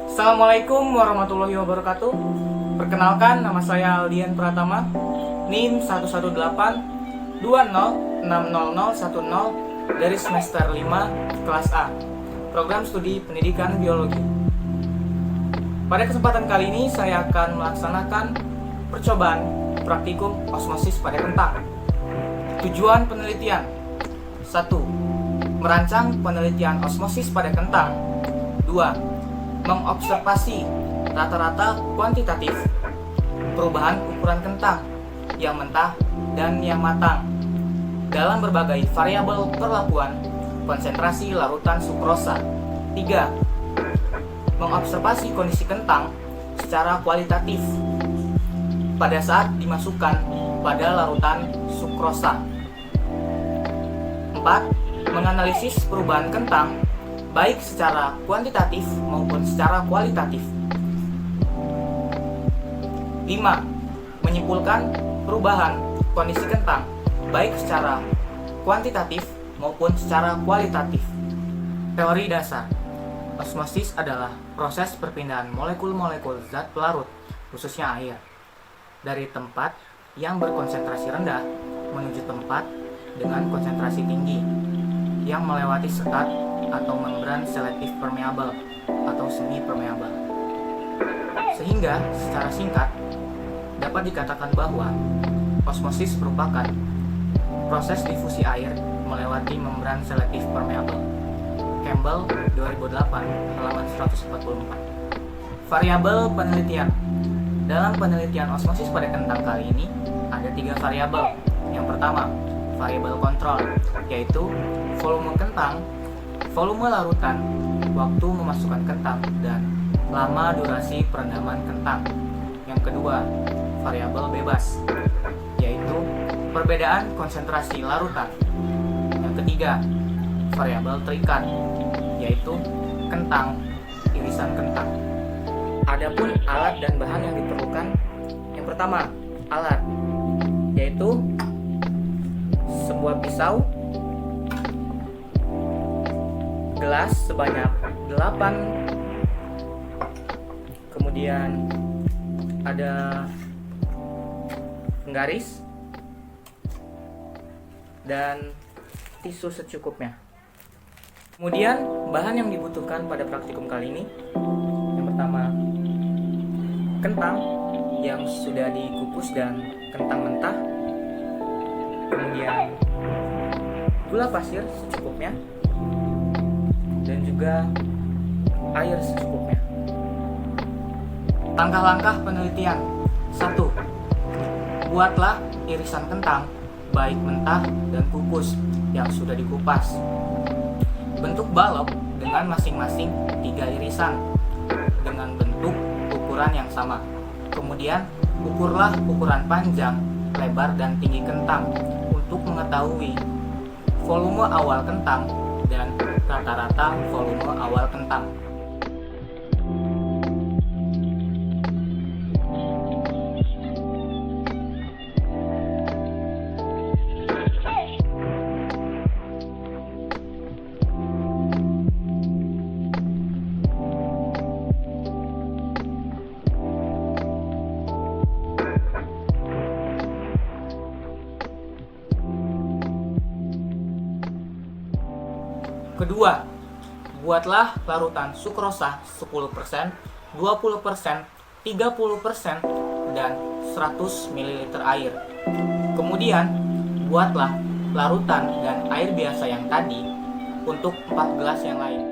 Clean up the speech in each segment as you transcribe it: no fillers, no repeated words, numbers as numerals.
Assalamualaikum warahmatullahi wabarakatuh. Perkenalkan, nama saya Aldian Pratama, NIM 118-20606010 dari semester 5 kelas A, program studi pendidikan biologi. Pada kesempatan kali ini saya akan melaksanakan percobaan praktikum osmosis pada kentang. Tujuan penelitian: 1. Merancang penelitian osmosis pada kentang. 2. Mengobservasi rata-rata kuantitatif perubahan ukuran kentang yang mentah dan yang matang dalam berbagai variabel perlakuan konsentrasi larutan sukrosa. 3. Mengobservasi kondisi kentang secara kualitatif pada saat dimasukkan pada larutan sukrosa. 4. Menganalisis perubahan kentang baik secara kuantitatif maupun secara kualitatif. 5. Menyimpulkan perubahan kondisi kentang baik secara kuantitatif maupun secara kualitatif. Teori dasar: osmosis adalah proses perpindahan molekul-molekul zat pelarut, khususnya air, dari tempat yang berkonsentrasi rendah menuju tempat dengan konsentrasi tinggi yang melewati sekat atau membran selektif permeabel atau semi permeabel. Sehingga secara singkat dapat dikatakan bahwa osmosis merupakan proses difusi air melewati membran selektif permeabel. Campbell 2008 halaman 144. Variabel penelitian: dalam penelitian osmosis pada kentang kali ini ada 3 variabel. Yang pertama, variabel kontrol, yaitu volume kentang, volume larutan, waktu memasukkan kentang, dan lama durasi perendaman kentang. Yang kedua, variabel bebas, yaitu perbedaan konsentrasi larutan. Yang ketiga, variabel terikat, yaitu kentang, irisan kentang. Adapun alat dan bahan yang diperlukan: yang pertama, alat, yaitu sebuah pisau, gelas sebanyak 8, kemudian ada penggaris dan tisu secukupnya. Kemudian bahan yang dibutuhkan pada praktikum kali ini: yang pertama, kentang yang sudah dikukus dan kentang mentah, kemudian gula pasir secukupnya, dan juga air secukupnya. Langkah-langkah penelitian: 1. Buatlah irisan kentang baik mentah dan kukus yang sudah dikupas. Bentuk balok dengan masing-masing 3 irisan dengan bentuk ukuran yang sama. Kemudian ukurlah ukuran panjang, lebar, dan tinggi kentang untuk mengetahui volume awal kentang dan rata-rata volume awal kentang. Kedua, buatlah larutan sukrosa 10%, 20%, 30%, dan 100 ml air. Kemudian, buatlah larutan dan air biasa yang tadi untuk 4 gelas yang lain.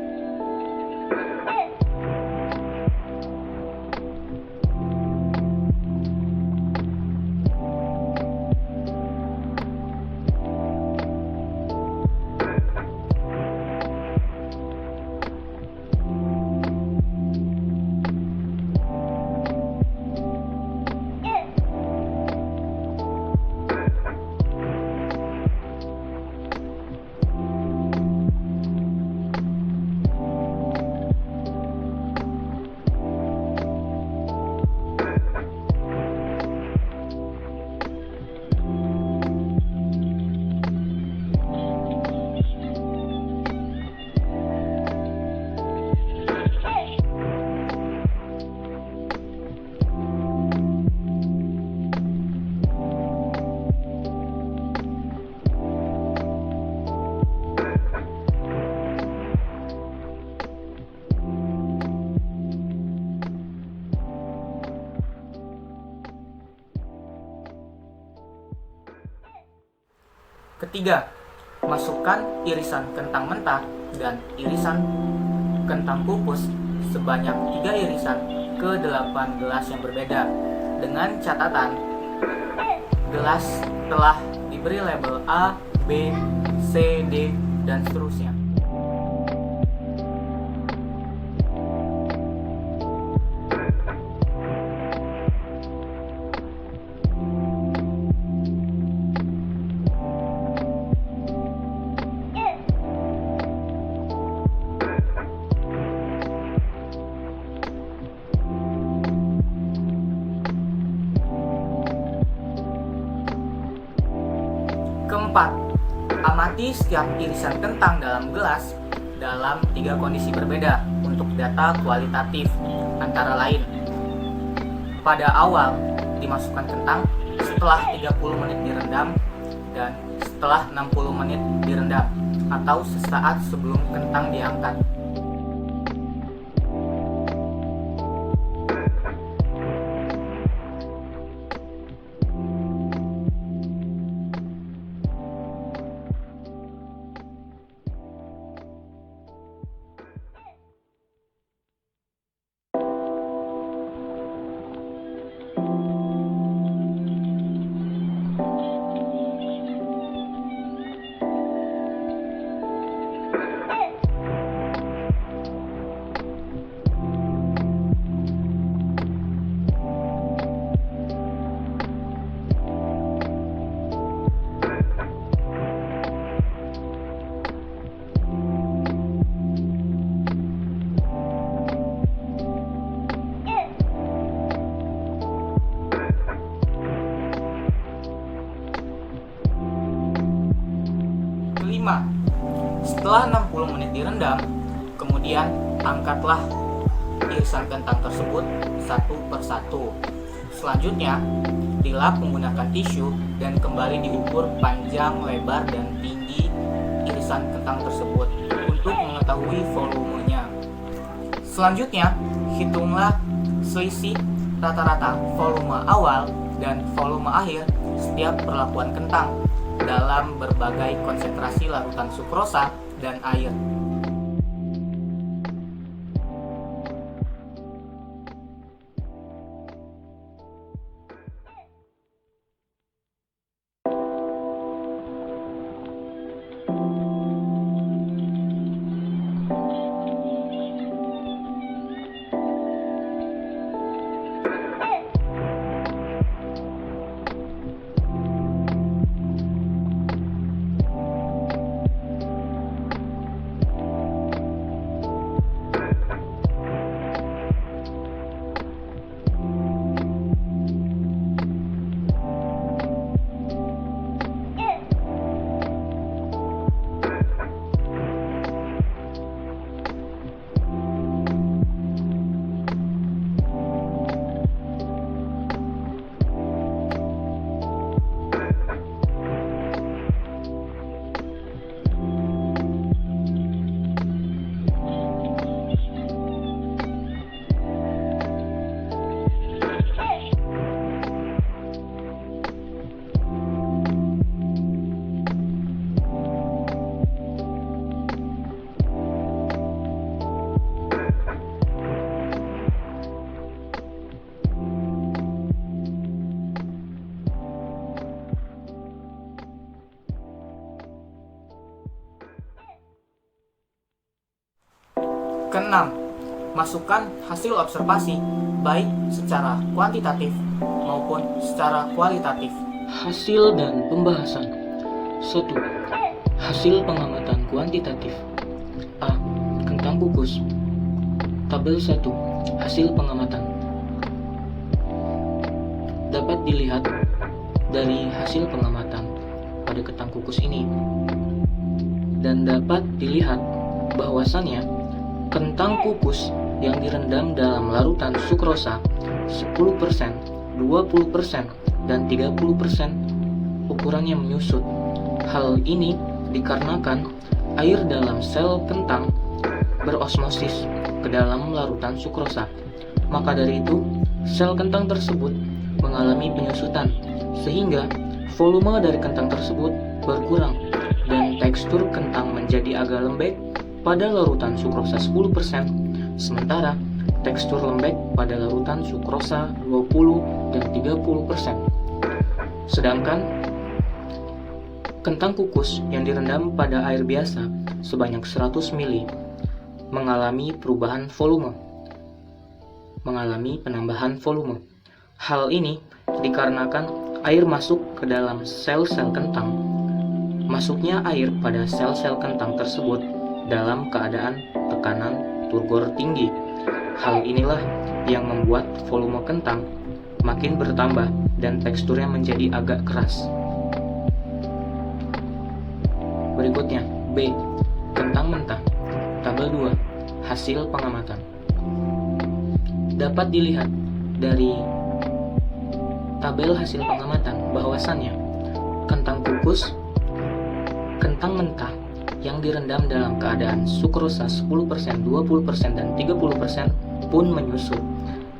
Ketiga, masukkan irisan kentang mentah dan irisan kentang kukus sebanyak 3 irisan ke 8 gelas yang berbeda, dengan catatan gelas telah diberi label A, B, C, D, dan seterusnya. Keempat, amati setiap irisan kentang dalam gelas dalam 3 kondisi berbeda untuk data kualitatif, antara lain: pada awal dimasukkan kentang, setelah 30 menit direndam, dan setelah 60 menit direndam, atau sesaat sebelum kentang diangkat. Kelima, setelah 60 menit direndam, kemudian angkatlah irisan kentang tersebut satu persatu. Selanjutnya, dilap menggunakan tisu dan kembali diukur panjang, lebar, dan tinggi irisan kentang tersebut untuk mengetahui volumenya. Selanjutnya, hitunglah selisih rata-rata volume awal dan volume akhir setiap perlakuan kentang dalam berbagai konsentrasi larutan sukrosa dan air. Keenam, masukkan hasil observasi baik secara kuantitatif maupun secara kualitatif. Hasil dan pembahasan. 1. Hasil pengamatan kuantitatif. A. Kentang kukus. Tabel 1. Hasil pengamatan. Dapat dilihat dari hasil pengamatan pada kentang kukus ini, dan dapat dilihat bahwasannya kentang kukus yang direndam dalam larutan sukrosa 10%, 20%, dan 30% ukurannya menyusut. Hal ini dikarenakan air dalam sel kentang berosmosis ke dalam larutan sukrosa. Maka dari itu, sel kentang tersebut mengalami penyusutan, sehingga volume dari kentang tersebut berkurang dan tekstur kentang menjadi agak lembek pada larutan sukrosa 10%, sementara tekstur lembek pada larutan sukrosa 20 dan 30%. Sedangkan kentang kukus yang direndam pada air biasa sebanyak 100 ml mengalami penambahan volume. Hal ini dikarenakan air masuk ke dalam sel-sel kentang. Masuknya air pada sel-sel kentang tersebut dalam keadaan tekanan turgor tinggi. Hal inilah yang membuat volume kentang makin bertambah dan teksturnya menjadi agak keras. Berikutnya, B. Kentang mentah. Tabel 2. Hasil pengamatan. Dapat dilihat dari tabel hasil pengamatan bahwasannya kentang kukus, kentang mentah yang direndam dalam keadaan sukrosa 10%, 20%, dan 30% pun menyusut.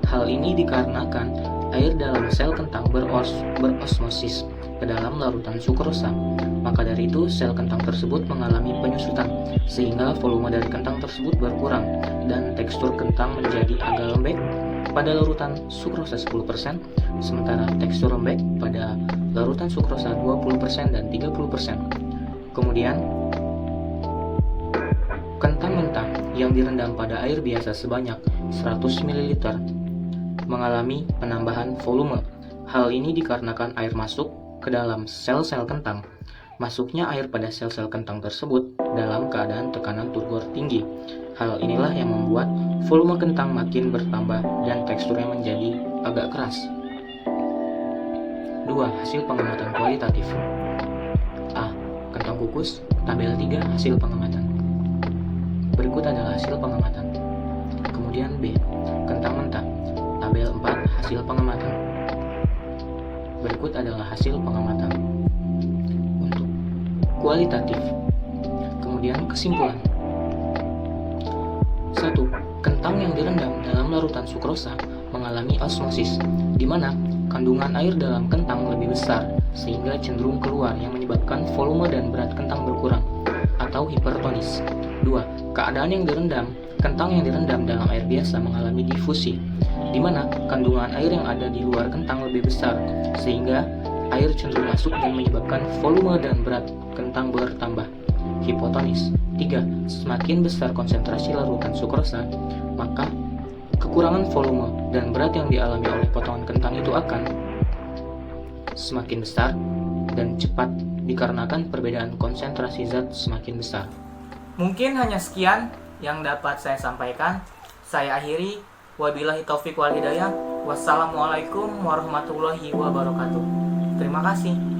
Hal ini dikarenakan air dalam sel kentang berosmosis ke dalam larutan sukrosa. Maka dari itu sel kentang tersebut mengalami penyusutan sehingga volume dari kentang tersebut berkurang dan tekstur kentang menjadi agak lembek pada larutan sukrosa 10%, sementara tekstur lembek pada larutan sukrosa 20% dan 30%. Kemudian kentang mentah yang direndam pada air biasa sebanyak 100 ml mengalami penambahan volume. Hal ini dikarenakan air masuk ke dalam sel-sel kentang. Masuknya air pada sel-sel kentang tersebut dalam keadaan tekanan turgor tinggi. Hal inilah yang membuat volume kentang makin bertambah dan teksturnya menjadi agak keras. 2. Hasil pengamatan kualitatif. A. Kentang kukus, tabel 3 hasil pengamatan. Berikut adalah hasil pengamatan. Kemudian B. Kentang mentah, tabel 4 hasil pengamatan. Berikut adalah hasil pengamatan untuk kualitatif. Kemudian kesimpulan. 1. Kentang yang direndam dalam larutan sukrosa mengalami osmosis, di mana kandungan air dalam kentang lebih besar sehingga cenderung keluar yang menyebabkan volume dan berat kentang berkurang atau hipertonis. 2. Keadaan yang direndam, kentang yang direndam dalam air biasa mengalami difusi, di mana kandungan air yang ada di luar kentang lebih besar sehingga air cenderung masuk dan menyebabkan volume dan berat kentang bertambah. Hipotonis. 3. Semakin besar konsentrasi larutan sukrosa, maka kekurangan volume dan berat yang dialami oleh potongan kentang itu akan semakin besar dan cepat dikarenakan perbedaan konsentrasi zat semakin besar. Mungkin hanya sekian yang dapat saya sampaikan. Saya akhiri. Wabillahi taufiq wal hidayah. Wassalamualaikum warahmatullahi wabarakatuh. Terima kasih.